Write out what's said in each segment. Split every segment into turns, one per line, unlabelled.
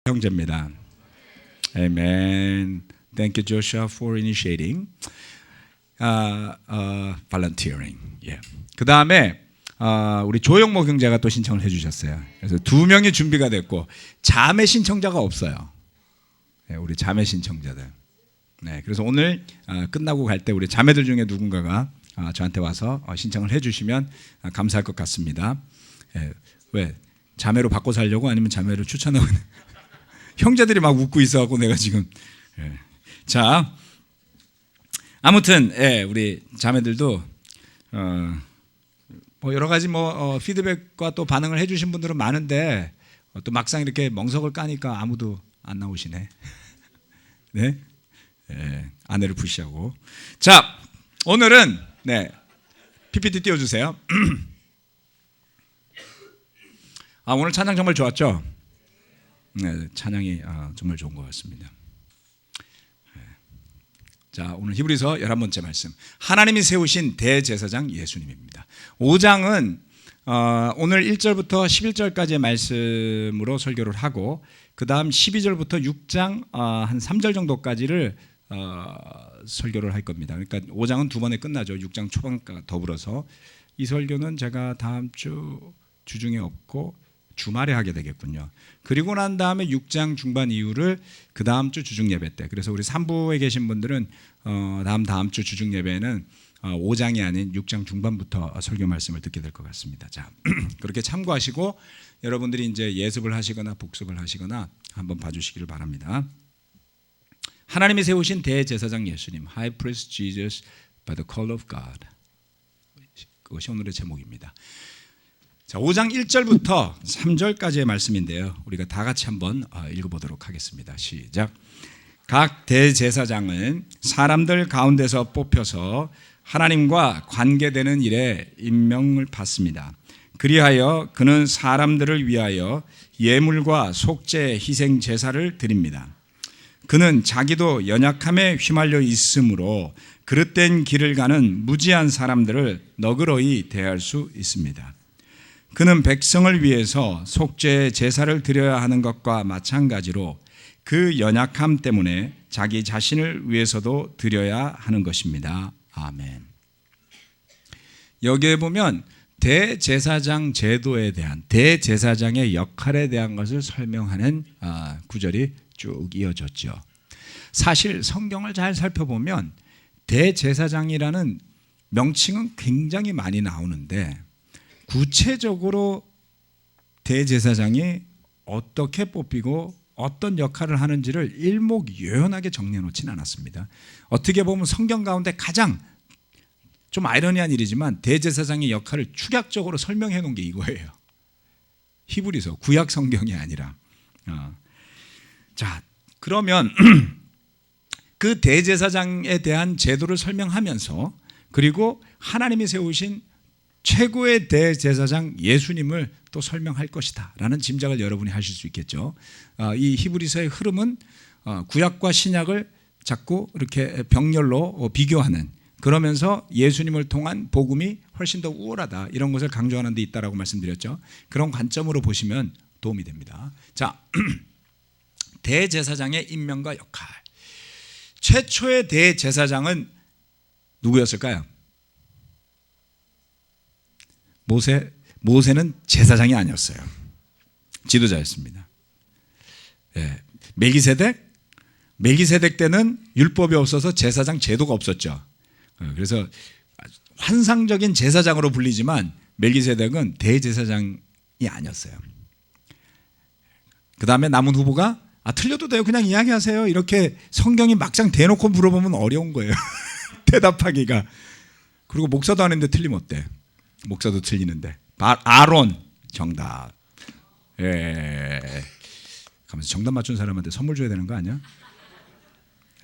형제입니다. Amen. Thank you, Joshua, for initiating, volunteering. Yeah. 그 다음에 우리 조영모 형제가 또 신청을 해주셨어요. 그래서 2명이 준비가 됐고 자매 신청자가 없어요. 네, 우리 자매 신청자들. 네, 그래서 오늘 끝나고 갈 때 우리 자매들 중에 누군가가 저한테 와서 신청을 해주시면 감사할 것 같습니다. 네, 왜? 자매로 바꿔 살려고 아니면 자매를 추천하고 형제들이 막 웃고 있어갖고 내가 지금 자 아무튼 우리 자매들도 뭐 여러 가지 피드백과 또 반응을 해주신 분들은 많은데 또 막상 이렇게 멍석을 까니까 아무도 안 나오시네. 네, 아내를 푸시하고 자 오늘은 PPT 띄워주세요. 오늘 찬양 정말 좋았죠? 네, 찬양이 정말 좋은 것 같습니다. 자, 오늘 히브리서 11번째 말씀. 하나님이 세우신 대제사장 예수님입니다. 5장은 오늘 1절부터 11절까지의 말씀으로 설교를 하고 그 다음 12절부터 6장 한 3절 정도까지를 설교를 할 겁니다. 그러니까 5장은 2번에 끝나죠. 6장 초반과 더불어서 이 설교는 제가 다음 주 주중에 없고 주말에 하게 되겠군요. 그리고 난 다음에 6장 중반 이후를 그 다음 주 주중 예배 때. 그래서 우리 3부에 계신 분들은 다음 주 주중 예배는 5장이 아닌 6장 중반부터 설교 말씀을 듣게 될 것 같습니다. 자, 그렇게 참고하시고 여러분들이 이제 예습을 하시거나 복습을 하시거나 한번 봐주시기를 바랍니다. 하나님이 세우신 대제사장 예수님, High Priest Jesus by the call of God. 그것이 오늘의 제목입니다. 자, 5장 1절부터 3절까지의 말씀인데요. 우리가 다 같이 한번 읽어보도록 하겠습니다. 시작. 각 대제사장은 사람들 가운데서 뽑혀서 하나님과 관계되는 일에 임명을 받습니다. 그리하여 그는 사람들을 위하여 예물과 속죄 희생 제사를 드립니다. 그는 자기도 연약함에 휘말려 있으므로 그릇된 길을 가는 무지한 사람들을 너그러이 대할 수 있습니다. 그는 백성을 위해서 속죄 제사를 드려야 하는 것과 마찬가지로 그 연약함 때문에 자기 자신을 위해서도 드려야 하는 것입니다. 아멘. 여기에 보면 대제사장 제도에 대한 대제사장의 역할에 대한 것을 설명하는 구절이 쭉 이어졌죠. 사실 성경을 잘 살펴보면 대제사장이라는 명칭은 굉장히 많이 나오는데 구체적으로 대제사장이 어떻게 뽑히고 어떤 역할을 하는지를 일목요연하게 정리해 놓지는 않았습니다. 어떻게 보면 성경 가운데 가장 좀 아이러니한 일이지만 대제사장의 역할을 축약적으로 설명해 놓은 게 이거예요. 히브리서 구약 성경이 아니라. 자, 그러면 그 대제사장에 대한 제도를 설명하면서 그리고 하나님이 세우신 최고의 대제사장 예수님을 또 설명할 것이다 라는 짐작을 여러분이 하실 수 있겠죠. 이 히브리서의 흐름은 구약과 신약을 자꾸 이렇게 병렬로 비교하는, 그러면서 예수님을 통한 복음이 훨씬 더 우월하다 이런 것을 강조하는 데 있다라고 말씀드렸죠. 그런 관점으로 보시면 도움이 됩니다. 자, 대제사장의 임명과 역할. 최초의 대제사장은 누구였을까요? 모세는 제사장이 아니었어요. 지도자였습니다. 멜기세덱 때는 율법이 없어서 제사장 제도가 없었죠. 그래서 환상적인 제사장으로 불리지만 멜기세덱은 대제사장이 아니었어요. 그 다음에 남은 후보가 틀려도 돼요, 그냥 이야기하세요, 이렇게 성경이 막상 대놓고 물어보면 어려운 거예요. 대답하기가. 그리고 목사도 아닌데 틀리면 어때? 목사도 틀리는데. 아론 정답. 가면서 정답 맞춘 사람한테 선물 줘야 되는 거 아니야?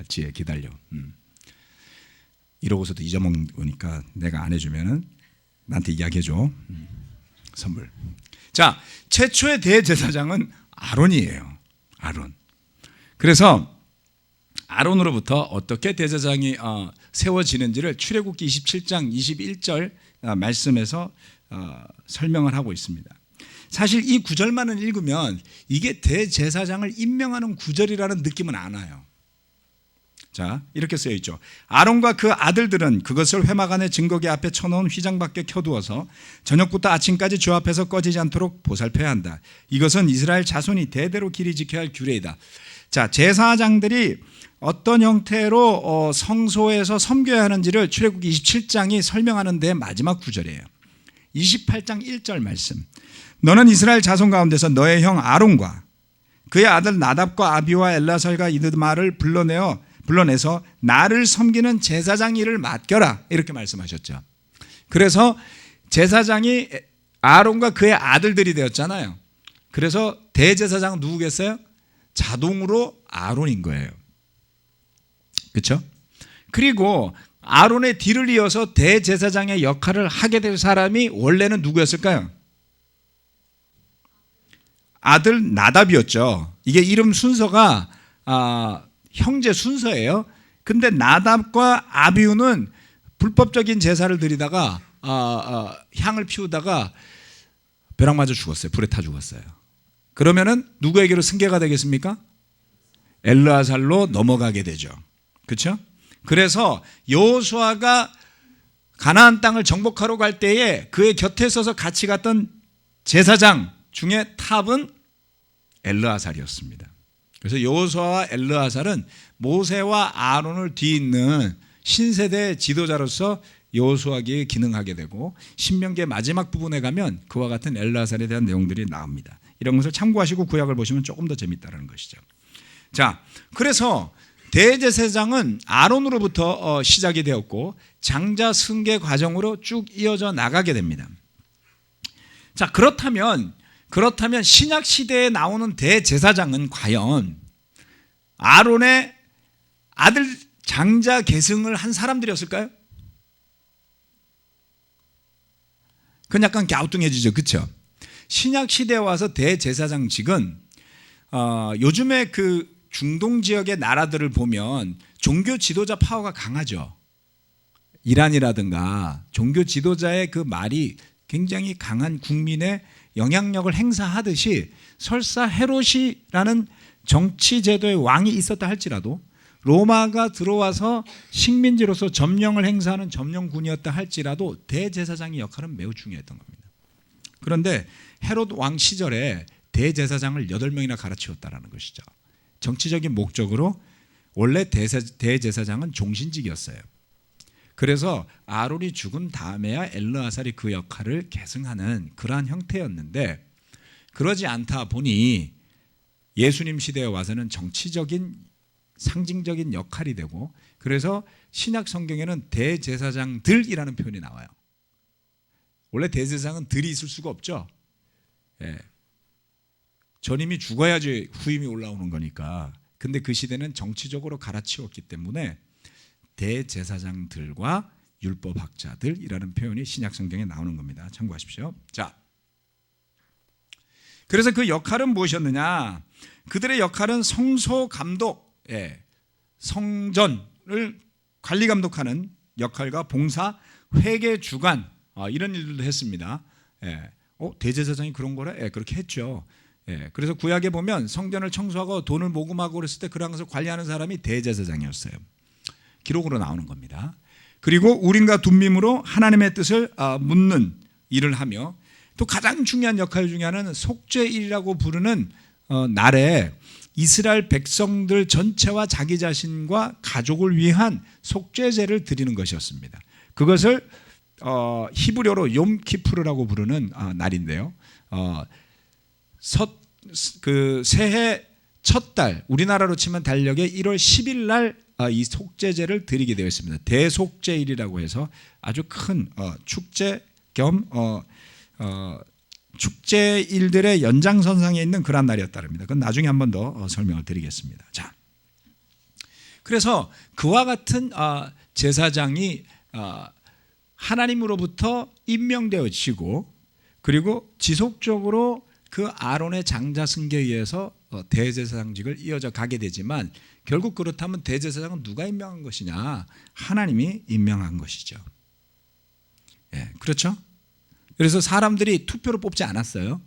지혜 기다려. 이러고서도 잊어먹으니까 내가 안 해주면은 나한테 이야기해줘. 선물. 자, 최초의 대제사장은 아론이에요. 아론. 그래서 아론으로부터 어떻게 대제사장이 세워지는지를 출애굽기 27장 21절 말씀에서 설명을 하고 있습니다. 사실 이 구절만을 읽으면 이게 대제사장을 임명하는 구절이라는 느낌은 안 와요. 자, 이렇게 쓰여 있죠. 아론과 그 아들들은 그것을 회막 안에 증거기 앞에 쳐놓은 휘장 밖에 켜두어서 저녁부터 아침까지 주 앞에서 꺼지지 않도록 보살펴야 한다. 이것은 이스라엘 자손이 대대로 길이 지켜야 할 규례이다. 자, 제사장들이 어떤 형태로 성소에서 섬겨야 하는지를 출애굽기 27장이 설명하는 데 마지막 구절이에요. 28장 1절 말씀. 너는 이스라엘 자손 가운데서 너의 형 아론과 그의 아들 나답과 아비와 엘라살과 이드마를 불러내서 나를 섬기는 제사장 일을 맡겨라, 이렇게 말씀하셨죠. 그래서 제사장이 아론과 그의 아들들이 되었잖아요. 그래서 대제사장은 누구겠어요? 자동으로 아론인 거예요. 그렇죠? 그리고 아론의 뒤를 이어서 대제사장의 역할을 하게 될 사람이 원래는 누구였을까요? 아들 나답이었죠. 이게 이름 순서가 형제 순서예요. 근데 나답과 아비후는 불법적인 제사를 드리다가 향을 피우다가 벼락 맞아 죽었어요. 불에 타 죽었어요. 그러면은 누구에게로 승계가 되겠습니까? 엘르아살로 넘어가게 되죠. 그렇죠? 그래서 여호수아가 가나안 땅을 정복하러 갈 때에 그의 곁에 서서 같이 갔던 제사장 중에 탑은 엘르아살이었습니다. 그래서 여호수아와 엘르아살은 모세와 아론을 뒤잇는 신세대 지도자로서 여호수아기에 기능하게 되고, 신명기의 마지막 부분에 가면 그와 같은 엘르아살에 대한 내용들이 나옵니다. 이런 것을 참고하시고 구약을 보시면 조금 더 재밌다는 것이죠. 자, 그래서 대제사장은 아론으로부터 시작이 되었고 장자 승계 과정으로 쭉 이어져 나가게 됩니다. 자, 그렇다면 신약 시대에 나오는 대제사장은 과연 아론의 아들 장자 계승을 한 사람들이었을까요? 그건 약간 갸우뚱해지죠, 그렇죠? 신약 시대에 와서 대제사장직은 요즘에 그 중동 지역의 나라들을 보면 종교 지도자 파워가 강하죠. 이란이라든가 종교 지도자의 그 말이 굉장히 강한 국민의 영향력을 행사하듯이, 설사 헤롯이라는 정치 제도의 왕이 있었다 할지라도 로마가 들어와서 식민지로서 점령을 행사하는 점령군이었다 할지라도 대제사장의 역할은 매우 중요했던 겁니다. 그런데 헤롯 왕 시절에 대제사장을 8명이나 갈아치웠다는 것이죠. 정치적인 목적으로. 원래 대제사장은 종신직이었어요. 그래서 아론이 죽은 다음에야 엘르아살이 그 역할을 계승하는 그러한 형태였는데, 그러지 않다 보니 예수님 시대에 와서는 정치적인 상징적인 역할이 되고, 그래서 신약 성경에는 대제사장들이라는 표현이 나와요. 원래 대제사장은 들이 있을 수가 없죠. 예. 전임이 죽어야지 후임이 올라오는 거니까. 근데 그 시대는 정치적으로 갈아치웠기 때문에 대제사장들과 율법학자들이라는 표현이 신약 성경에 나오는 겁니다. 참고하십시오. 자, 그래서 그 역할은 무엇이었느냐? 그들의 역할은 성소 감독, 성전을 관리 감독하는 역할과 봉사, 회계 주관, 이런 일들도 했습니다. 대제사장이 그런 거래? 그렇게 했죠. 그래서 구약에 보면 성전을 청소하고 돈을 모금하고 그랬을 때 그런 것을 관리하는 사람이 대제사장이었어요. 기록으로 나오는 겁니다. 그리고 우림과 둠밈으로 하나님의 뜻을 묻는 일을 하며, 또 가장 중요한 역할 중에 하나는 속죄일이라고 부르는 날에 이스라엘 백성들 전체와 자기 자신과 가족을 위한 속죄제를 드리는 것이었습니다. 그것을 히브리어로 욤키푸르라고 부르는 날인데요. 새해 첫 달, 우리나라로 치면 달력의 1월 10일 날 이 속죄제를 드리게 되어 있습니다. 대속죄일이라고 해서 아주 큰 축제 겸 축제일들의 연장선상에 있는 그런 날이었답니다. 그건 나중에 한 번 더 설명을 드리겠습니다. 자, 그래서 그와 같은 제사장이 하나님으로부터 임명되어지고, 그리고 지속적으로 그 아론의 장자 승계에 의해서 대제사장직을 이어져 가게 되지만, 결국 그렇다면 대제사장은 누가 임명한 것이냐? 하나님이 임명한 것이죠. 그렇죠? 그래서 사람들이 투표로 뽑지 않았어요.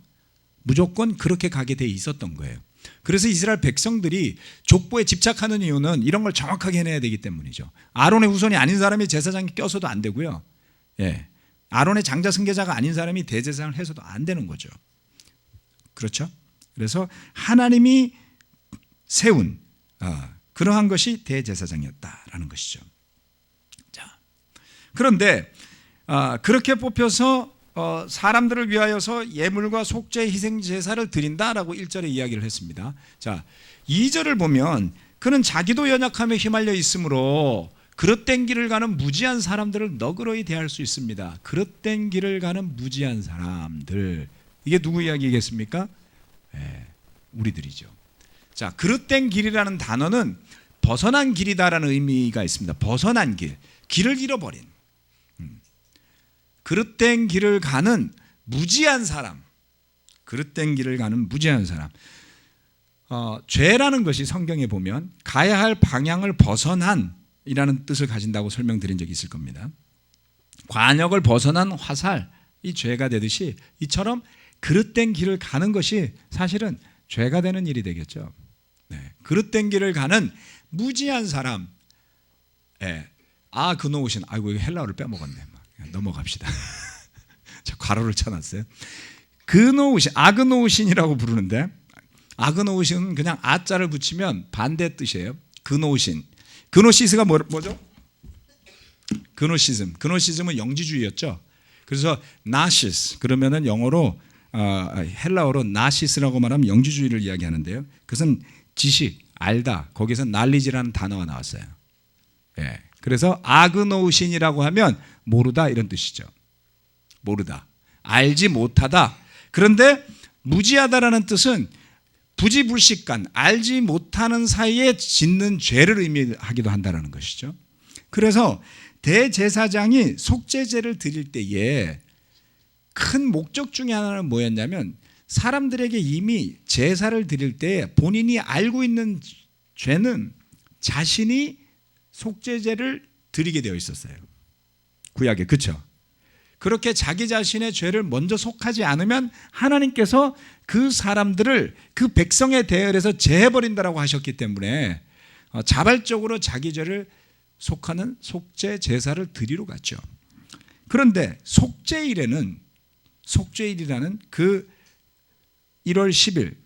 무조건 그렇게 가게 돼 있었던 거예요. 그래서 이스라엘 백성들이 족보에 집착하는 이유는 이런 걸 정확하게 해내야 되기 때문이죠. 아론의 후손이 아닌 사람이 제사장에 껴서도 안 되고요. 예. 아론의 장자 승계자가 아닌 사람이 대제사장을 해서도 안 되는 거죠. 그렇죠? 그래서 하나님이 세운 그러한 것이 대제사장이었다라는 것이죠. 자, 그런데 그렇게 뽑혀서 사람들을 위하여서 예물과 속죄 희생 제사를 드린다라고 1절에 이야기를 했습니다. 자, 2절을 보면 그는 자기도 연약함에 휘말려 있으므로 그릇된 길을 가는 무지한 사람들을 너그러이 대할 수 있습니다. 그릇된 길을 가는 무지한 사람들, 이게 누구 이야기겠습니까? 네, 우리들이죠. 자, 그릇된 길이라는 단어는 벗어난 길이다라는 의미가 있습니다. 벗어난 길, 길을 잃어버린, 그릇된 길을 가는 무지한 사람, 그릇된 길을 가는 무지한 사람. 죄라는 것이 성경에 보면 가야 할 방향을 벗어난 이라는 뜻을 가진다고 설명드린 적이 있을 겁니다. 관역을 벗어난 화살, 이 죄가 되듯이 이처럼 그릇된 길을 가는 것이 사실은 죄가 되는 일이 되겠죠. 네. 그릇된 길을 가는 무지한 사람. 네. 그노우신. 아이고, 이거 헬라어를 빼먹었네. 넘어갑시다. 자, 괄호를 쳐놨어요. 그노우신, 아그노우신이라고 부르는데, 아그노우신은 그냥 아자를 붙이면 반대 뜻이에요. 그노우신. 그노시스가 뭐죠? 그노시즘. 그노시즘은 영지주의였죠. 그래서 나시스, 그러면은 영어로 헬라어로 나시스라고 말하면 영지주의를 이야기하는데요. 그것은 지식, 알다. 거기서 knowledge라는 단어가 나왔어요. 예. 그래서 아그노우신이라고 하면 모르다 이런 뜻이죠. 모르다, 알지 못하다. 그런데 무지하다라는 뜻은 부지불식간, 알지 못하는 사이에 짓는 죄를 의미하기도 한다는 것이죠. 그래서 대제사장이 속죄제를 드릴 때에 큰 목적 중에 하나는 뭐였냐면 사람들에게 이미 제사를 드릴 때 본인이 알고 있는 죄는 자신이 속죄제를 드리게 되어 있었어요. 구약에. 그렇죠? 그렇게 자기 자신의 죄를 먼저 속하지 않으면 하나님께서 그 사람들을 그 백성에 대해서 제해버린다라고 하셨기 때문에 자발적으로 자기 죄를 속하는 속죄 제사를 드리러 갔죠. 그런데 속죄일이라는 그 1월 10일,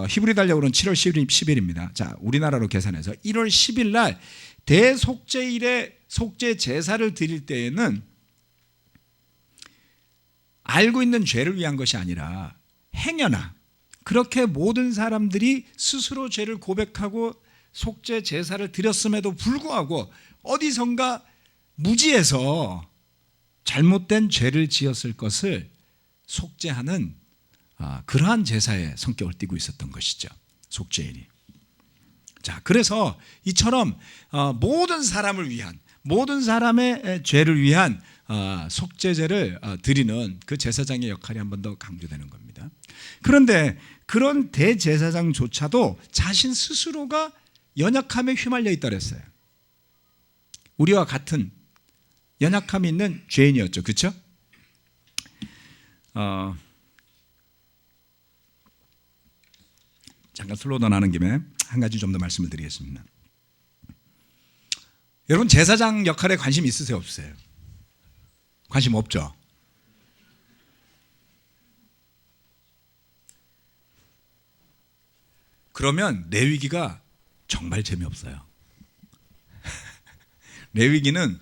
히브리 달력으로는 7월 10일입니다. 자, 우리나라로 계산해서 1월 10일 날 대속죄일에 속죄 제사를 드릴 때에는 알고 있는 죄를 위한 것이 아니라 행여나 그렇게 모든 사람들이 스스로 죄를 고백하고 속죄 제사를 드렸음에도 불구하고 어디선가 무지해서 잘못된 죄를 지었을 것을 속죄하는 그러한 제사의 성격을 띠고 있었던 것이죠. 속죄일이. 자, 그래서 이처럼 모든 사람을 위한, 모든 사람의 죄를 위한 속죄제를 드리는 그 제사장의 역할이 한 번 더 강조되는 겁니다. 그런데 그런 대제사장조차도 자신 스스로가 연약함에 휘말려 있다 그랬어요. 우리와 같은 연약함이 있는 죄인이었죠. 그렇죠? 잠깐 슬로우 나는 김에 한 가지 좀 더 말씀을 드리겠습니다. 여러분, 제사장 역할에 관심 있으세요? 없으세요? 관심 없죠? 그러면 레위기가 정말 재미없어요. 레위기는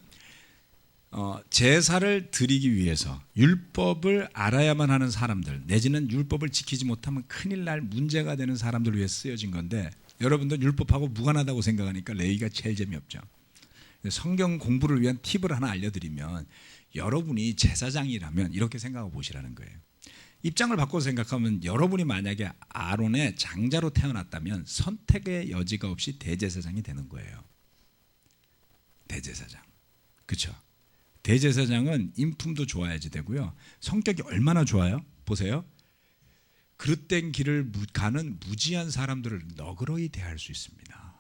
제사를 드리기 위해서 율법을 알아야만 하는 사람들, 내지는 율법을 지키지 못하면 큰일 날 문제가 되는 사람들을 위해 쓰여진 건데, 여러분들 율법하고 무관하다고 생각하니까 레위기가 제일 재미없죠. 성경 공부를 위한 팁을 하나 알려드리면, 여러분이 제사장이라면 이렇게 생각하고 보시라는 거예요. 입장을 바꿔서 생각하면 여러분이 만약에 아론의 장자로 태어났다면 선택의 여지가 없이 대제사장이 되는 거예요. 대제사장. 그렇죠? 대제사장은 인품도 좋아야지 되고요. 성격이 얼마나 좋아요? 보세요. 그릇된 길을 가는 무지한 사람들을 너그러이 대할 수 있습니다.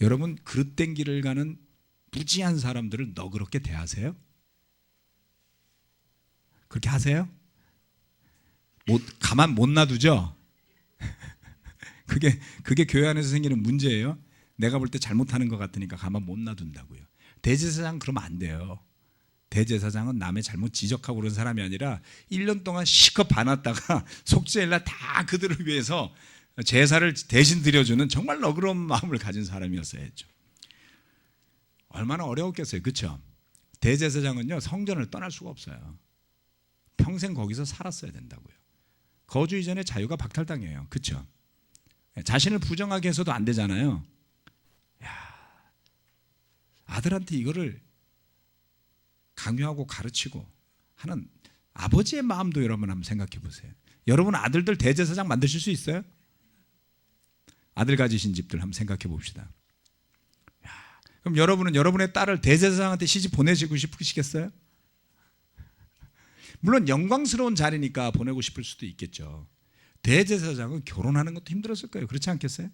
여러분, 그릇된 길을 가는 무지한 사람들을 너그럽게 대하세요? 그렇게 하세요? 가만 못 놔두죠. 그게 교회 안에서 생기는 문제예요. 내가 볼 때 잘못하는 것 같으니까 가만 못 놔둔다고요. 대제사장 그러면 안 돼요. 대제사장은 남의 잘못 지적하고 그런 사람이 아니라 1년 동안 실컷 봐놨다가 속죄일날 다 그들을 위해서 제사를 대신 드려주는 정말 너그러운 마음을 가진 사람이었어야죠. 얼마나 어려웠겠어요. 그렇죠? 대제사장은요, 성전을 떠날 수가 없어요. 평생 거기서 살았어야 된다고요. 거주 이전에 자유가 박탈당해요. 그렇죠? 자신을 부정하게 해서도 안 되잖아요. 아들한테 이거를 강요하고 가르치고 하는 아버지의 마음도 여러분 한번 생각해 보세요. 여러분 아들들 대제사장 만드실 수 있어요? 아들 가지신 집들 한번 생각해 봅시다. 그럼 여러분은 여러분의 딸을 대제사장한테 시집 보내시고 싶으시겠어요? 물론 영광스러운 자리니까 보내고 싶을 수도 있겠죠. 대제사장은 결혼하는 것도 힘들었을 거예요. 그렇지 않겠어요?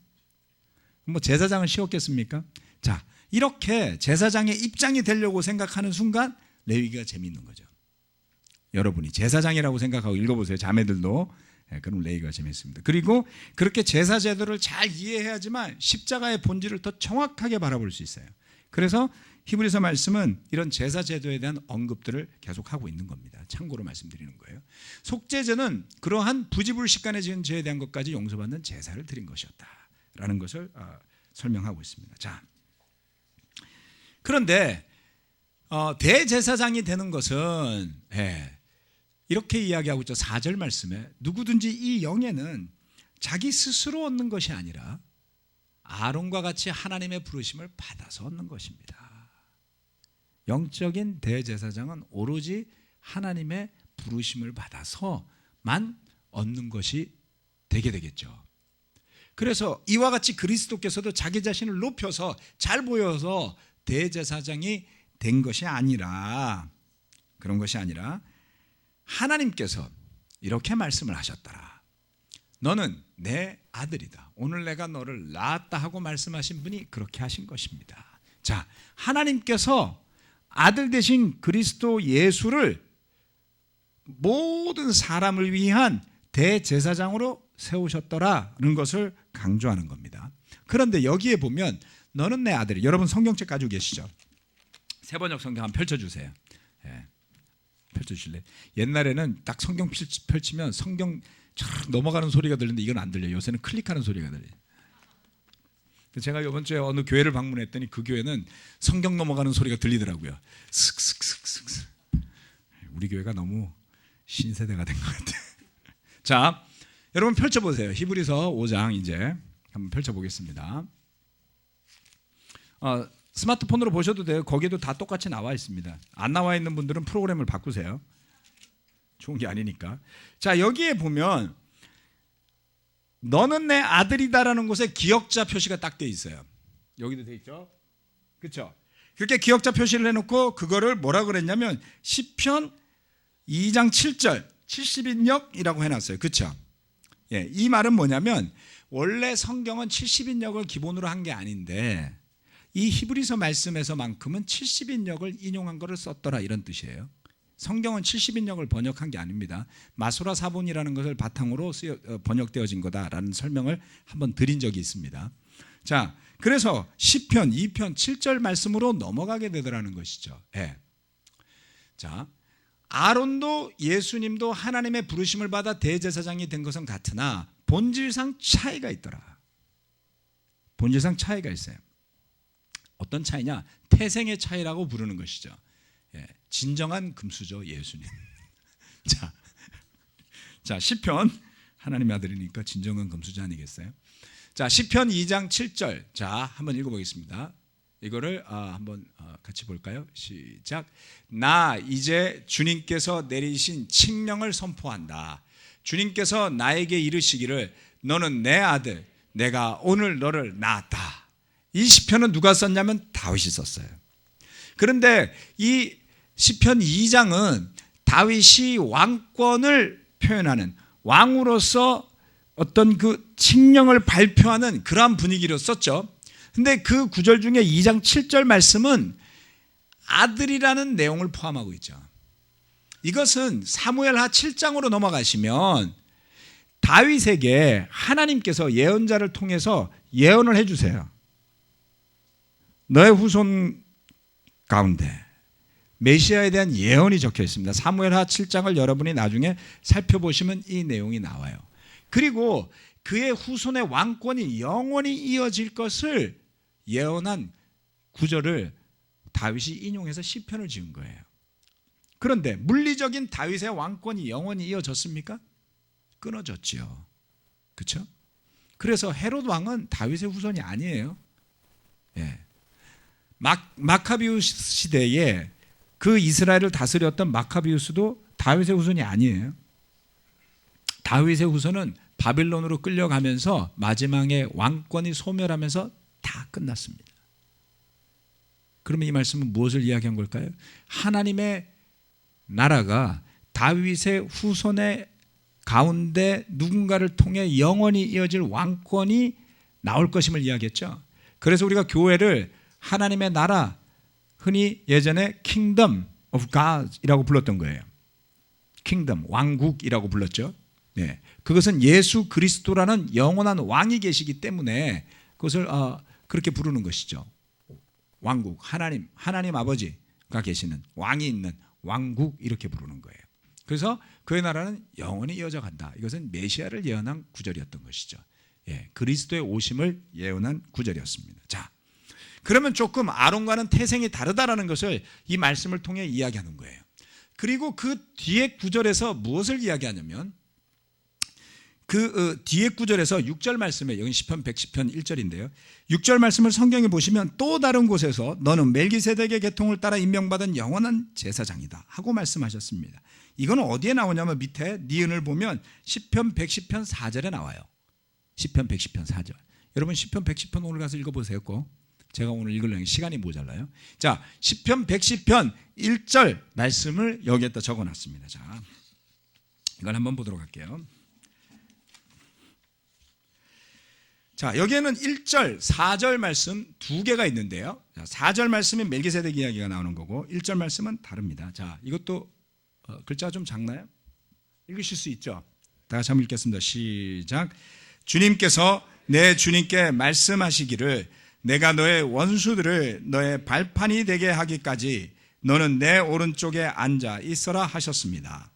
뭐 제사장은 쉬웠겠습니까? 자, 이렇게 제사장의 입장이 되려고 생각하는 순간 레위기가 재미있는 거죠. 여러분이 제사장이라고 생각하고 읽어보세요. 자매들도. 그럼 레위기가 재미있습니다. 그리고 그렇게 제사 제도를 잘 이해해야지만 십자가의 본질을 더 정확하게 바라볼 수 있어요. 그래서 히브리서 말씀은 이런 제사 제도에 대한 언급들을 계속하고 있는 겁니다. 참고로 말씀드리는 거예요. 속죄제는 그러한 부지불식간에 지은 죄에 대한 것까지 용서받는 제사를 드린 것이었다라는 것을 설명하고 있습니다. 자, 그런데 대제사장이 되는 것은 이렇게 이야기하고 있죠. 4절 말씀에 누구든지 이 영예는 자기 스스로 얻는 것이 아니라 아론과 같이 하나님의 부르심을 받아서 얻는 것입니다. 영적인 대제사장은 오로지 하나님의 부르심을 받아서만 얻는 것이 되게 되겠죠. 그래서 이와 같이 그리스도께서도 자기 자신을 높여서 잘 보여서 대제사장이 된 것이 아니라, 그런 것이 아니라 하나님께서 이렇게 말씀을 하셨더라. 너는 내 아들이다. 오늘 내가 너를 낳았다 하고 말씀하신 분이 그렇게 하신 것입니다. 자, 하나님께서 아들 되신 그리스도 예수를 모든 사람을 위한 대제사장으로 세우셨더라는 것을 강조하는 겁니다. 그런데 여기에 보면 너는 내 아들이, 여러분 성경책 가지고 계시죠? 세번역 성경 한번 펼쳐주세요. 펼쳐주실래요? 옛날에는 딱 성경 펼치면 성경 쫙 넘어가는 소리가 들리는데 이건 안 들려요. 요새는 클릭하는 소리가 들려요. 제가 이번 주에 어느 교회를 방문했더니 그 교회는 성경 넘어가는 소리가 들리더라고요. 슥슥슥슥. 우리 교회가 너무 신세대가 된 것 같아요. 자, 여러분 펼쳐보세요. 히브리서 5장 이제 한번 펼쳐보겠습니다. 스마트폰으로 보셔도 돼요. 거기에도 다 똑같이 나와 있습니다. 안 나와 있는 분들은 프로그램을 바꾸세요. 좋은 게 아니니까. 자, 여기에 보면 너는 내 아들이다라는 곳에 기역자 표시가 딱 돼 있어요. 여기도 돼 있죠? 그렇죠? 그렇게 기역자 표시를 해놓고 그거를 뭐라 그랬냐면 시편 2장 7절 70인역이라고 해놨어요. 그렇죠? 예, 이 말은 뭐냐면 원래 성경은 70인역을 기본으로 한 게 아닌데 이 히브리서 말씀에서만큼은 70인역을 인용한 것을 썼더라, 이런 뜻이에요. 성경은 70인역을 번역한 게 아닙니다. 마소라 사본이라는 것을 바탕으로 번역되어진 거다라는 설명을 한번 드린 적이 있습니다. 자, 그래서 시편 2편 7절 말씀으로 넘어가게 되더라는 것이죠. 예. 자, 아론도 예수님도 하나님의 부르심을 받아 대제사장이 된 것은 같으나 본질상 차이가 있더라. 본질상 차이가 있어요. 어떤 차이냐? 태생의 차이라고 부르는 것이죠. 예, 진정한 금수저 예수님. 자, 시편, 하나님의 아들이니까 진정한 금수저 아니겠어요? 자, 시편 2장 7절. 자, 한번 읽어보겠습니다. 이거를 한번 같이 볼까요? 시작. 나 이제 주님께서 내리신 칙령을 선포한다. 주님께서 나에게 이르시기를 너는 내 아들, 내가 오늘 너를 낳았다. 이 시편은 누가 썼냐면 다윗이 썼어요. 그런데 이 시편 2장은 다윗이 왕권을 표현하는, 왕으로서 어떤 그 칙령을 발표하는 그러한 분위기로 썼죠. 근데 그 구절 중에 2장 7절 말씀은 아들이라는 내용을 포함하고 있죠. 이것은 사무엘하 7장으로 넘어가시면 다윗에게 하나님께서 예언자를 통해서 예언을 해주세요. 너의 후손 가운데 메시아에 대한 예언이 적혀 있습니다. 사무엘하 7장을 여러분이 나중에 살펴보시면 이 내용이 나와요. 그리고 그의 후손의 왕권이 영원히 이어질 것을 예언한 구절을 다윗이 인용해서 시편을 지은 거예요. 그런데 물리적인 다윗의 왕권이 영원히 이어졌습니까? 끊어졌지요. 그렇죠? 그래서 헤롯 왕은 다윗의 후손이 아니에요. 예. 마카비우스 시대에 그 이스라엘을 다스렸던 마카비우스도 다윗의 후손이 아니에요. 다윗의 후손은 바빌론으로 끌려가면서 마지막에 왕권이 소멸하면서 다 끝났습니다. 그러면 이 말씀은 무엇을 이야기한 걸까요? 하나님의 나라가 다윗의 후손의 가운데 누군가를 통해 영원히 이어질 왕권이 나올 것임을 이야기했죠. 그래서 우리가 교회를 하나님의 나라, 흔히 예전에 Kingdom of God이라고 불렀던 거예요. Kingdom, 왕국이라고 불렀죠. 네, 그것은 예수 그리스도라는 영원한 왕이 계시기 때문에 그것을 그렇게 부르는 것이죠. 왕국, 하나님 아버지가 계시는 왕이 있는 왕국 이렇게 부르는 거예요. 그래서 그의 나라는 영원히 이어져 간다. 이것은 메시아를 예언한 구절이었던 것이죠. 예, 그리스도의 오심을 예언한 구절이었습니다. 자, 그러면 조금 아론과는 태생이 다르다라는 것을 이 말씀을 통해 이야기하는 거예요. 그리고 그 뒤에 구절에서 무엇을 이야기하냐면 그 뒤에 구절에서 6절 말씀에, 여기 시편 110편 1절인데요. 6절 말씀을 성경에 보시면 또 다른 곳에서 너는 멜기세덱의 계통을 따라 임명받은 영원한 제사장이다 하고 말씀하셨습니다. 이거는 어디에 나오냐면 밑에 니은을 보면 시편 110편 4절에 나와요. 시편 110편 4절. 여러분 시편 110편 오늘 가서 읽어보세요. 꼭. 제가 오늘 읽으려니 시간이 모자라요. 자, 시편 110편 1절 말씀을 여기에다 적어놨습니다. 자, 이걸 한번 보도록 할게요. 자, 여기에는 1절, 4절 말씀 두 개가 있는데요. 4절 말씀은 멜기세덱 이야기가 나오는 거고 1절 말씀은 다릅니다. 자, 이것도 글자가 좀 작나요? 읽으실 수 있죠? 다 같이 한번 읽겠습니다. 시작. 주님께서 내 주님께 말씀하시기를 내가 너의 원수들을 너의 발판이 되게 하기까지 너는 내 오른쪽에 앉아 있어라 하셨습니다.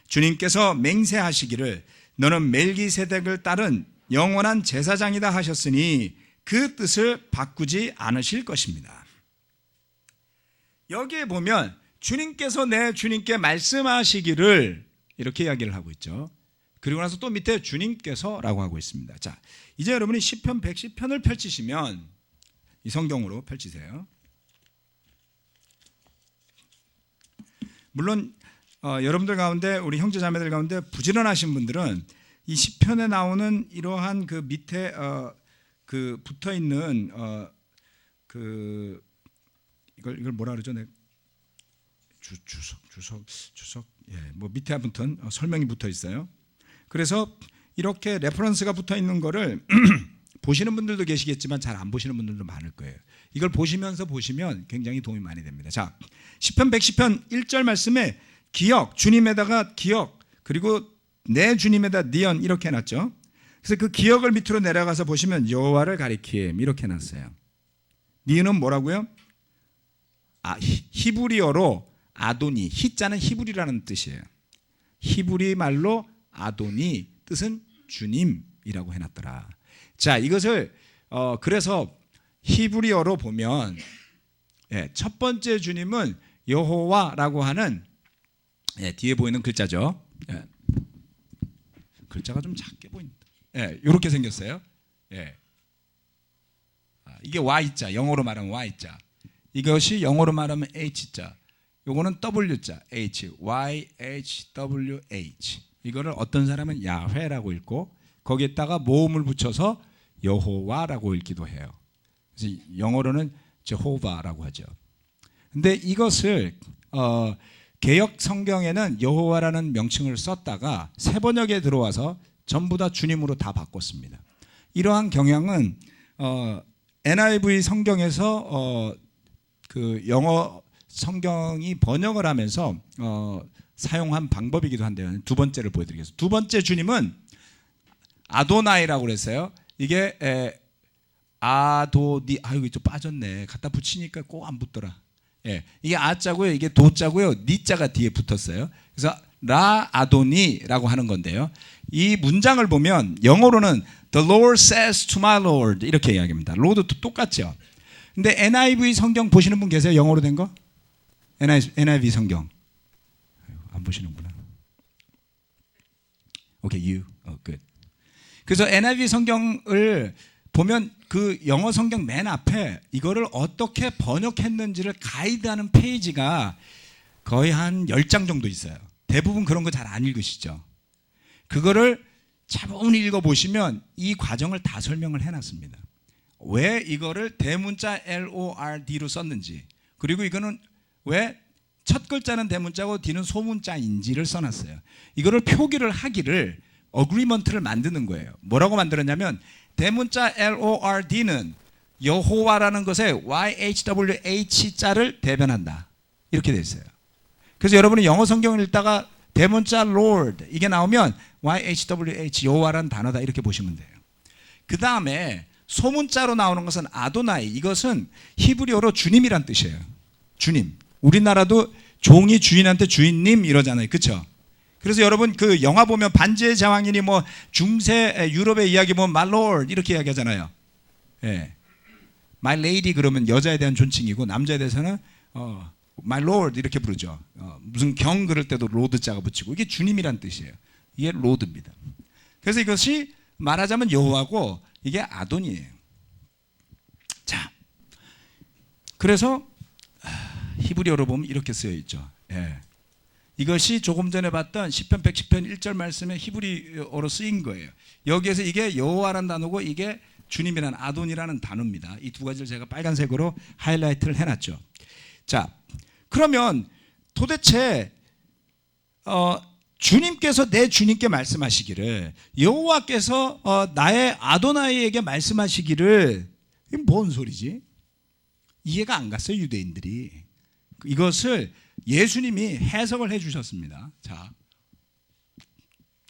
주님께서 맹세하시기를 너는 멜기세덱을 따른 영원한 제사장이다 하셨으니 그 뜻을 바꾸지 않으실 것입니다. 여기에 보면 주님께서 내 주님께 말씀하시기를 이렇게 이야기를 하고 있죠. 그리고 나서 또 밑에 주님께서라고 하고 있습니다. 자, 이제 여러분이 시편 110편을 펼치시면 이 성경으로 펼치세요. 물론 여러분들 가운데 우리 형제 자매들 가운데 부지런하신 분들은 이 시편에 나오는 이러한 그 밑에 그 붙어 있는 그 이걸 뭐라 그러죠? 주석 예, 뭐 밑에 아무튼 설명이 붙어 있어요. 그래서 이렇게 레퍼런스가 붙어 있는 거를 보시는 분들도 계시겠지만 잘 안 보시는 분들도 많을 거예요. 이걸 보시면서 보시면 굉장히 도움이 많이 됩니다. 자, 시편 110편 1절 말씀에 기억, 주님에다가 기억, 그리고 내 주님에다 니언 이렇게 해놨죠. 그래서 그 기억을 밑으로 내려가서 보시면 여호와를 가리킴 이렇게 해놨어요. 니은은 뭐라고요? 히브리어로 아도니, 히자는 히브리라는 뜻이에요. 히브리 말로 아도니 뜻은 주님이라고 해놨더라. 자, 이것을 그래서 히브리어로 보면 첫 번째 주님은 여호와라고 하는 뒤에 보이는 글자죠. 글자가 좀 작게 보입니다. 이렇게 생겼어요. 이게 Y자, 영어로 말하면 Y자. 이것이 영어로 말하면 H자. 요거는 W자, H, Y, H, W, H. 이거를 어떤 사람은 야훼라고 읽고 거기에다가 모음을 붙여서 여호와라고 읽기도 해요. 그래서 영어로는 제호바라고 하죠. 근데 이것을 개역 성경에는 여호와라는 명칭을 썼다가 새 번역에 들어와서 전부 다 주님으로 다 바꿨습니다. 이러한 경향은 NIV 성경에서 그 영어 성경이 번역을 하면서 사용한 방법이기도 한데요. 두 번째를 보여드리겠습니다. 두 번째 주님은 아도나이라고 그랬어요. 이게 아도니, 이거 좀 빠졌네. 갖다 붙이니까 꼭 안 붙더라. 예, 이게 아자고요, 이게 도자고요, 니자가 뒤에 붙었어요. 그래서 라 아도니라고 하는 건데요. 이 문장을 보면 영어로는 The Lord says to my Lord 이렇게 이야기합니다. 로드도 똑같죠. 근데 NIV 성경 보시는 분 계세요? 영어로 된 거? NIV 성경 안 보시는구나. 오케이, you. good. 그래서 NIV 성경을 보면 그 영어 성경 맨 앞에 이거를 어떻게 번역했는지를 가이드하는 페이지가 거의 한 10장 정도 있어요. 대부분 그런 거 잘 안 읽으시죠. 그거를 차분히 읽어보시면 이 과정을 다 설명을 해놨습니다. 왜 이거를 대문자 LORD로 썼는지, 그리고 이거는 왜 첫 글자는 대문자고 뒤는 소문자인지를 써놨어요. 이거를 표기를 하기를 어그리먼트를 만드는 거예요. 뭐라고 만들었냐면 대문자 LORD는 여호와라는 것에 YHWH자를 대변한다. 이렇게 돼 있어요. 그래서 여러분이 영어 성경을 읽다가 대문자 Lord 이게 나오면 YHWH 여호와라는 단어다 이렇게 보시면 돼요. 그 다음에 소문자로 나오는 것은 아도나이, 이것은 히브리어로 주님이란 뜻이에요. 주님. 우리나라도 종이 주인한테 주인님 이러잖아요. 그렇죠? 그래서 여러분 그 영화 보면 반지의 제왕인이 뭐 중세 유럽의 이야기 보면 my lord 이렇게 이야기하잖아요. 예. my lady 그러면 여자에 대한 존칭이고 남자에 대해서는 my lord 이렇게 부르죠. 무슨 경 그럴 때도 로드자가 붙이고 이게 주님이란 뜻이에요. 이게 로드입니다. 그래서 이것이 말하자면 여호와고 이게 아돈이에요. 자, 그래서 히브리어로 보면 이렇게 쓰여 있죠. 예. 이것이 조금 전에 봤던 시편 110편 1절 말씀에 히브리어로 쓰인 거예요. 여기에서 이게 여호와라는 단어고 이게 주님이라는 아돈이라는 단어입니다. 이 두 가지를 제가 빨간색으로 하이라이트를 해놨죠. 자, 그러면 도대체 주님께서 내 주님께 말씀하시기를, 여호와께서 나의 아도나이에게 말씀하시기를, 이게 뭔 소리지? 이해가 안 갔어요, 유대인들이. 이것을 예수님이 해석을 해주셨습니다. 자,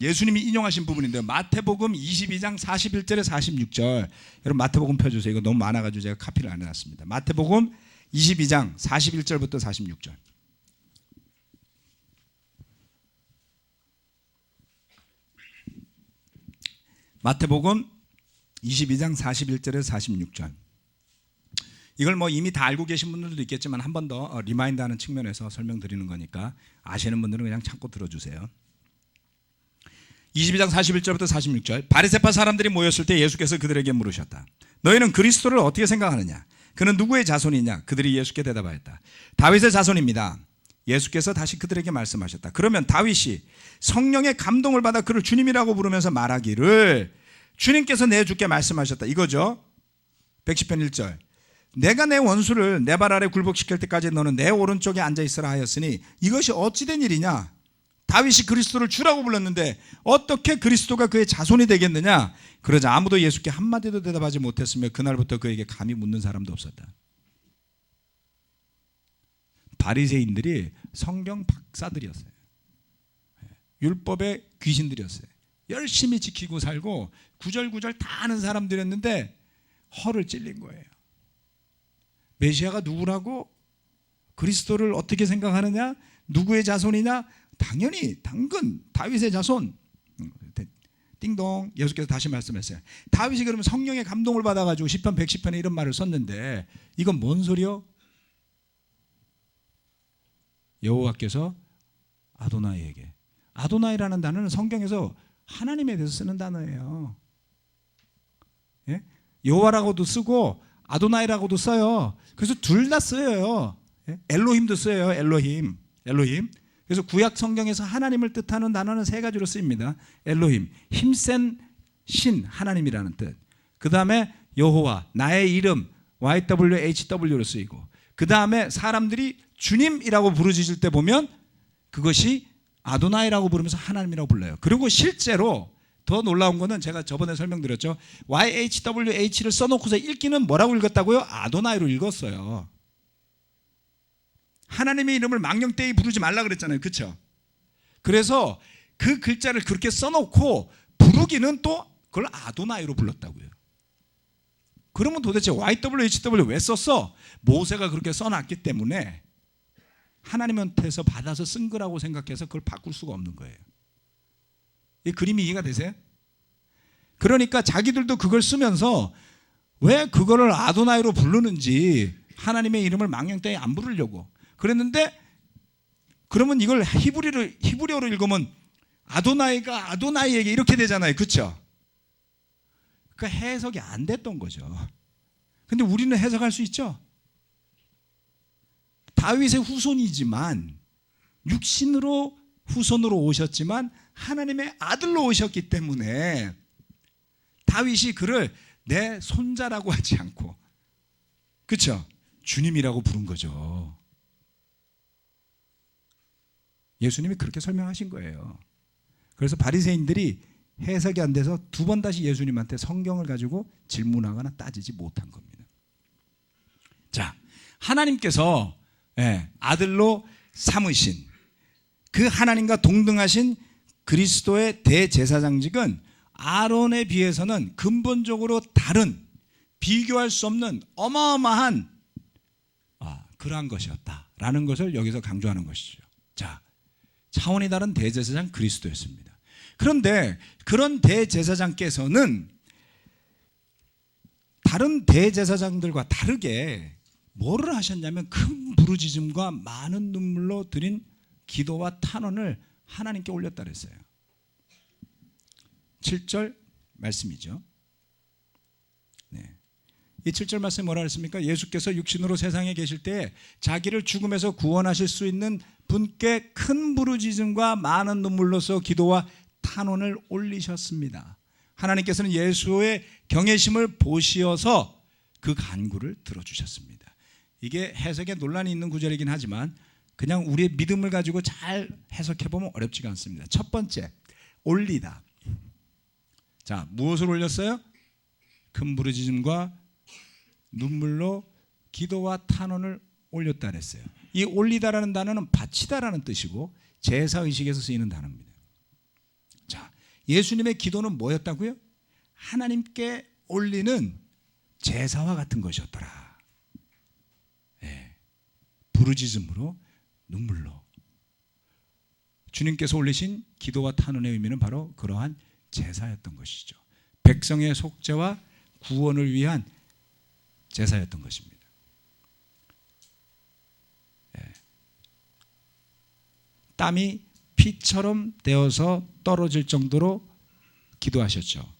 예수님이 인용하신 부분인데요. 마태복음 22장 41절에 46절. 여러분 마태복음 펴주세요. 이거 너무 많아가지고 제가 카피를 안 해놨습니다. 마태복음 22장 41절부터 46절. 마태복음 22장 41절에 46절. 이걸 뭐 이미 다 알고 계신 분들도 있겠지만 한 번 더 리마인드하는 측면에서 설명드리는 거니까 아시는 분들은 그냥 참고 들어주세요. 22장 41절부터 46절. 바리새파 사람들이 모였을 때 예수께서 그들에게 물으셨다. 너희는 그리스도를 어떻게 생각하느냐? 그는 누구의 자손이냐? 그들이 예수께 대답하였다. 다윗의 자손입니다. 예수께서 다시 그들에게 말씀하셨다. 그러면 다윗이 성령의 감동을 받아 그를 주님이라고 부르면서 말하기를, 주님께서 내 주께 말씀하셨다 이거죠. 110편 1절. 내가 내 원수를 내 발 아래 굴복시킬 때까지 너는 내 오른쪽에 앉아있으라 하였으니 이것이 어찌된 일이냐? 다윗이 그리스도를 주라고 불렀는데 어떻게 그리스도가 그의 자손이 되겠느냐? 그러자 아무도 예수께 한마디도 대답하지 못했으며 그날부터 그에게 감히 묻는 사람도 없었다. 바리새인들이 성경 박사들이었어요. 율법의 귀신들이었어요. 열심히 지키고 살고 구절구절 다 아는 사람들이었는데 허를 찔린 거예요. 메시아가 누구라고? 그리스도를 어떻게 생각하느냐? 누구의 자손이냐? 당연히 당근 다윗의 자손. 띵동. 예수께서 다시 말씀했어요. 다윗이 그러면 성령의 감동을 받아가지고 시편 110편에 이런 말을 썼는데 이건 뭔 소리요? 여호와께서 아도나이에게, 아도나이라는 단어는 성경에서 하나님에 대해서 쓰는 단어예요. 예? 여호와라고도 쓰고 아도나이라고도 써요. 그래서 둘 다 쓰여요. 예? 엘로힘도 쓰여요. 엘로힘. 그래서 구약 성경에서 하나님을 뜻하는 단어는 세 가지로 쓰입니다. 엘로힘, 힘센 신, 하나님이라는 뜻. 그 다음에 여호와, 나의 이름, YWHW로 쓰이고, 그 다음에 사람들이 주님이라고 부르짖을 때 보면 그것이 아도나이라고 부르면서 하나님이라고 불러요. 그리고 실제로 더 놀라운 거는 제가 저번에 설명드렸죠. YHWH를 써놓고서 읽기는 뭐라고 읽었다고요? 아도나이로 읽었어요. 하나님의 이름을 망령되이 부르지 말라 그랬잖아요. 그렇죠? 그래서 그 글자를 그렇게 써놓고 부르기는 또 그걸 아도나이로 불렀다고요. 그러면 도대체 YWHW 왜 썼어? 모세가 그렇게 써놨기 때문에 하나님한테서 받아서 쓴 거라고 생각해서 그걸 바꿀 수가 없는 거예요. 이 그림이 이해가 되세요? 그러니까 자기들도 그걸 쓰면서 왜 그거를 아도나이로 부르는지 하나님의 이름을 망령되이 안 부르려고 그랬는데, 그러면 이걸 히브리어로 읽으면 아도나이가 아도나이에게 이렇게 되잖아요. 그렇죠? 그러니까 해석이 안 됐던 거죠. 근데 우리는 해석할 수 있죠. 다윗의 후손이지만 육신으로 후손으로 오셨지만 하나님의 아들로 오셨기 때문에 다윗이 그를 내 손자라고 하지 않고, 그렇죠? 주님이라고 부른 거죠. 예수님이 그렇게 설명하신 거예요. 그래서 바리새인들이 해석이 안 돼서 두 번 다시 예수님한테 성경을 가지고 질문하거나 따지지 못한 겁니다. 자, 하나님께서 아들로 삼으신 그 하나님과 동등하신 그리스도의 대제사장직은 아론에 비해서는 근본적으로 다른, 비교할 수 없는 어마어마한 그러한 것이었다라는 것을 여기서 강조하는 것이죠. 자, 차원이 다른 대제사장 그리스도였습니다. 그런데 그런 대제사장께서는 다른 대제사장들과 다르게 뭐를 하셨냐면 큰 부르짖음과 많은 눈물로 드린 기도와 탄원을 하나님께 올렸다 그랬어요. 7절 말씀이죠. 이 7절 말씀에 뭐라 그랬습니까? 예수께서 육신으로 세상에 계실 때 자기를 죽음에서 구원하실 수 있는 분께 큰 부르짖음과 많은 눈물로서 기도와 탄원을 올리셨습니다. 하나님께서는 예수의 경외심을 보시어서 그 간구를 들어주셨습니다. 이게 해석에 논란이 있는 구절이긴 하지만 그냥 우리의 믿음을 가지고 잘 해석해보면 어렵지가 않습니다. 첫 번째, 올리다. 자, 무엇을 올렸어요? 큰 부르짖음과 눈물로 기도와 탄원을 올렸다 그랬어요. 이 올리다라는 단어는 바치다라는 뜻이고 제사의식에서 쓰이는 단어입니다. 자, 예수님의 기도는 뭐였다고요? 하나님께 올리는 제사와 같은 것이었더라. 부르짖음으로, 눈물로. 주님께서 올리신 기도와 탄원의 의미는 바로 그러한 제사였던 것이죠. 백성의 속죄와 구원을 위한 제사였던 것입니다. 땀이 피처럼 되어서 떨어질 정도로 기도하셨죠.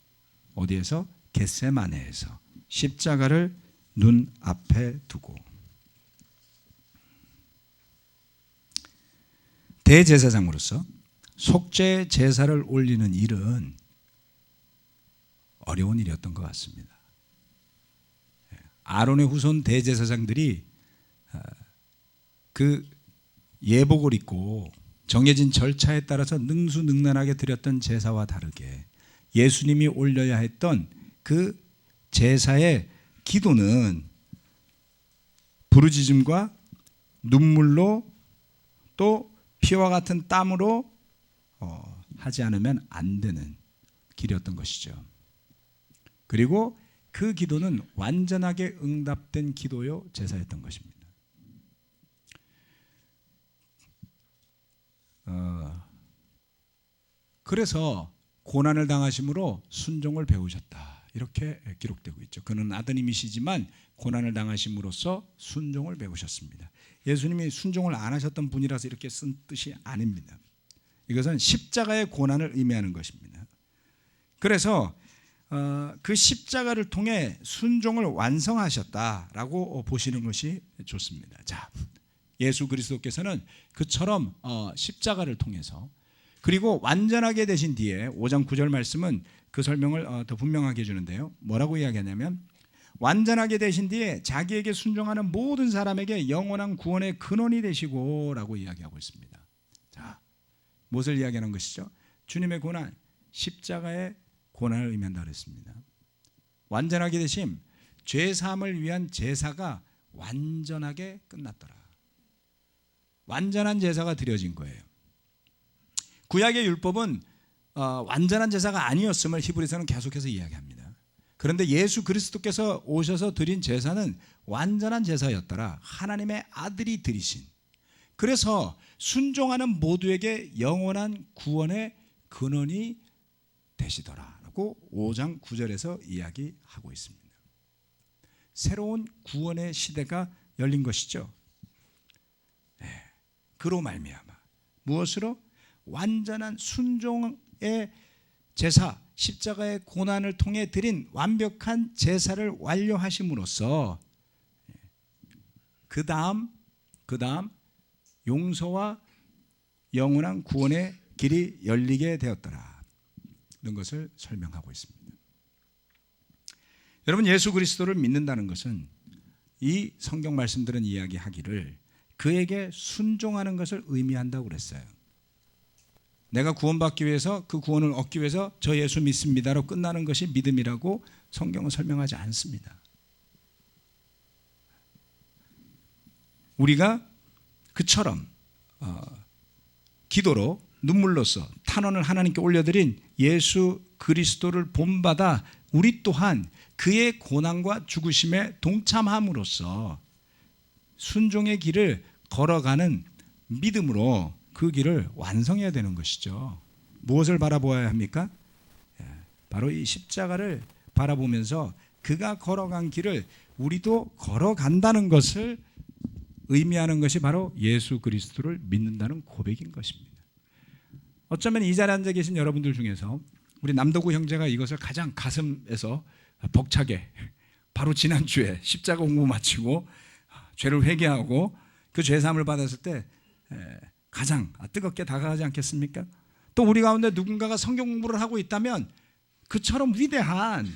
어디에서? 겟세마네에서 십자가를 눈 앞에 두고. 대제사장으로서 속죄 제사를 올리는 일은 어려운 일이었던 것 같습니다. 아론의 후손 대제사장들이 그 예복을 입고 정해진 절차에 따라서 능수능란하게 드렸던 제사와 다르게 예수님이 올려야 했던 그 제사의 기도는 부르짖음과 눈물로 또 피와 같은 땀으로 하지 않으면 안 되는 길이었던 것이죠. 그리고 그 기도는 완전하게 응답된 기도요 제사였던 것입니다. 그래서 고난을 당하심으로 순종을 배우셨다, 이렇게 기록되고 있죠. 그는 아드님이시지만 고난을 당하심으로써 순종을 배우셨습니다. 예수님이 순종을 안 하셨던 분이라서 이렇게 쓴 뜻이 아닙니다. 이것은 십자가의 고난을 의미하는 것입니다. 그래서 그 십자가를 통해 순종을 완성하셨다라고 보시는 것이 좋습니다. 자, 예수 그리스도께서는 그처럼 십자가를 통해서, 그리고 완전하게 되신 뒤에 5장 9절 말씀은 그 설명을 더 분명하게 해주는데요. 뭐라고 이야기하냐면 완전하게 되신 뒤에 자기에게 순종하는 모든 사람에게 영원한 구원의 근원이 되시고 라고 이야기하고 있습니다. 자, 무엇을 이야기하는 것이죠? 주님의 고난, 십자가의 고난을 의미한다 그랬습니다. 완전하게 되심, 죄사함을 위한 제사가 완전하게 끝났더라. 완전한 제사가 드려진 거예요. 구약의 율법은 완전한 제사가 아니었음을 히브리서는 계속해서 이야기합니다. 그런데 예수 그리스도께서 오셔서 드린 제사는 완전한 제사였더라. 하나님의 아들이 드리신. 그래서 순종하는 모두에게 영원한 구원의 근원이 되시더라라고 5장 9절에서 이야기하고 있습니다. 새로운 구원의 시대가 열린 것이죠. 그로 말미암아 무엇으로? 완전한 순종의 제사, 십자가의 고난을 통해 드린 완벽한 제사를 완료하심으로써 그 다음 용서와 영원한 구원의 길이 열리게 되었더라. 이런 것을 설명하고 있습니다. 여러분, 예수 그리스도를 믿는다는 것은 이 성경 말씀들은 이야기하기를 그에게 순종하는 것을 의미한다고 그랬어요. 내가 구원받기 위해서, 그 구원을 얻기 위해서 저 예수 믿습니다로 끝나는 것이 믿음이라고 성경은 설명하지 않습니다. 우리가 그처럼 기도로 눈물로써 탄원을 하나님께 올려드린 예수 그리스도를 본받아 우리 또한 그의 고난과 죽으심에 동참함으로써 순종의 길을 걸어가는 믿음으로 그 길을 완성해야 되는 것이죠. 무엇을 바라보아야 합니까? 바로 이 십자가를 바라보면서 그가 걸어간 길을 우리도 걸어간다는 것을 의미하는 것이 바로 예수 그리스도를 믿는다는 고백인 것입니다. 어쩌면 이 자리에 앉아 계신 여러분들 중에서 우리 남도구 형제가 이것을 가장 가슴에서 벅차게 바로 지난주에 십자가 공부 마치고 죄를 회개하고 그 죄사함을 받았을 때 가장 뜨겁게 다가가지 않겠습니까? 또 우리 가운데 누군가가 성경 공부를 하고 있다면 그처럼 위대한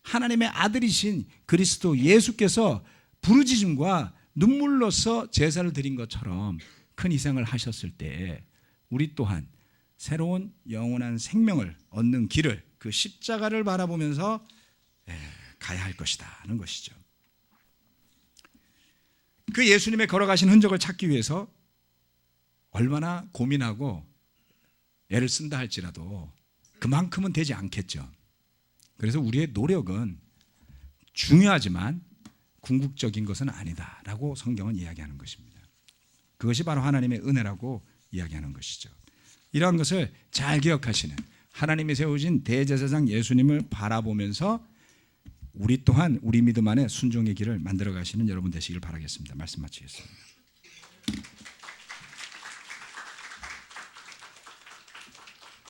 하나님의 아들이신 그리스도 예수께서 부르짖음과 눈물로써 제사를 드린 것처럼 큰 희생을 하셨을 때 우리 또한 새로운 영원한 생명을 얻는 길을, 그 십자가를 바라보면서 가야 할 것이다 하는 것이죠. 그 예수님의 걸어가신 흔적을 찾기 위해서 얼마나 고민하고 애를 쓴다 할지라도 그만큼은 되지 않겠죠. 그래서 우리의 노력은 중요하지만 궁극적인 것은 아니다라고 성경은 이야기하는 것입니다. 그것이 바로 하나님의 은혜라고 이야기하는 것이죠. 이러한 것을 잘 기억하시는 하나님이 세우신 대제사장 예수님을 바라보면서 우리 또한 우리 믿음 안에 순종의 길을 만들어 가시는 여러분 되시길 바라겠습니다. 말씀 마치겠습니다.